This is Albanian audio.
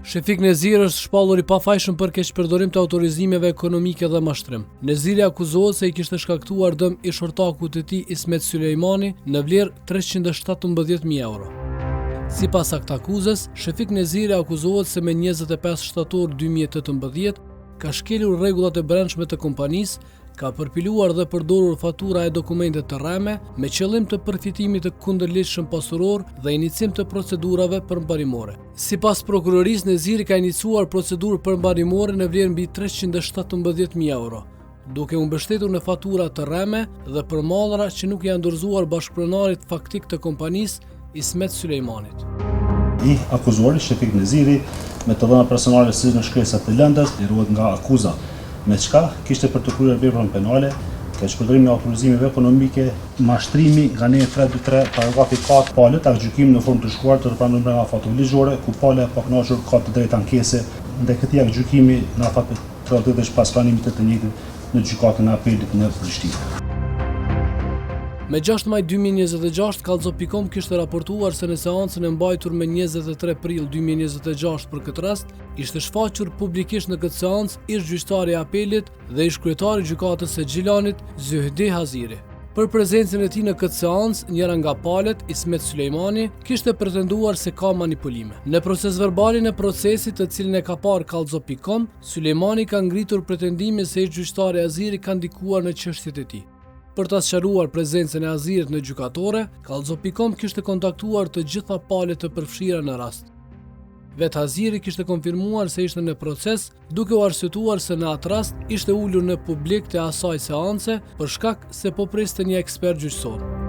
Shefik Neziri është shpallur i pafajshëm për keqpërdorim të autorizimeve ekonomike dhe mashtrim. Neziri akuzohet se i kishte shkaktuar dëm i shortakut të tij Ismet Sulejmani në vlerë 317.000 euro. Sipas aktakuzës, Shefik Neziri akuzohet se me 25 shtator 2018 ka shkelur rregullat e brendshme të kompanisë, ka përpiluar dhe përdorur fatura e dokumente të rreme me qëllim të përfitimit të kundërligjshëm pasuror dhe inicim të procedurave përmbarimore. Sipas prokurorisë, Neziri ka iniciuar procedurë përmbarimore në vlerë mbi 317.000 euro, duke u mbështetur në fatura të rreme dhe për mallra që nuk janë dorëzuar bashkëpronarit faktik të kompanisë Ismet Sulejmanit. I akuzuari Shefik Neziri me të dhëna personale si në shkresat të lëndës, lirohet nga akuza me çka kishte për të kryer veprën penale, keqpërdorim në autorizimeve ekonomike, mashtrimi nga ne 323 paragrafi 4, palët aktgjykimi në formë të shkruar të pranuar nga fatura ligjore, ku pala e pakënaqur ka të drejtë ankese ndaj këtij aktgjykimi në afat të 30 pas pranimit të njëjtit në gjykatën e apelit në Prishtinë. Me 6 maj 2026, Kallxo.com kishte raportuar se në seancën e mbajtur me 23 prill 2026 për këtë rast, ishte shfaqur publikisht në këtë seancë ish gjyqtari i apelit dhe ish kryetari i gjykatës së Gjilanit, Zyhdi Haziri. Për prezencën e tij në këtë seancë, njëra nga palët, Ismet Sulejmani, kishte pretenduar se ka manipulime. Në proces verbalin e procesit të cilin e ka parë Kallxo.com, Sulejmani ka ngritur pretendime se ish gjyqtari Haziri ka ndikuar në çështjet e tij. Për ta sqaruar prezencën e Hazirit në gjykatore, Kallxo.com kishte kontaktuar të gjitha palët të përfshira në rast. Vetë Haziri kishte konfirmuar se ishte në proces, duke u arsyetuar se në atë rast ishte ulur në publik të asaj seance për shkak se po priste një ekspert gjyqësor.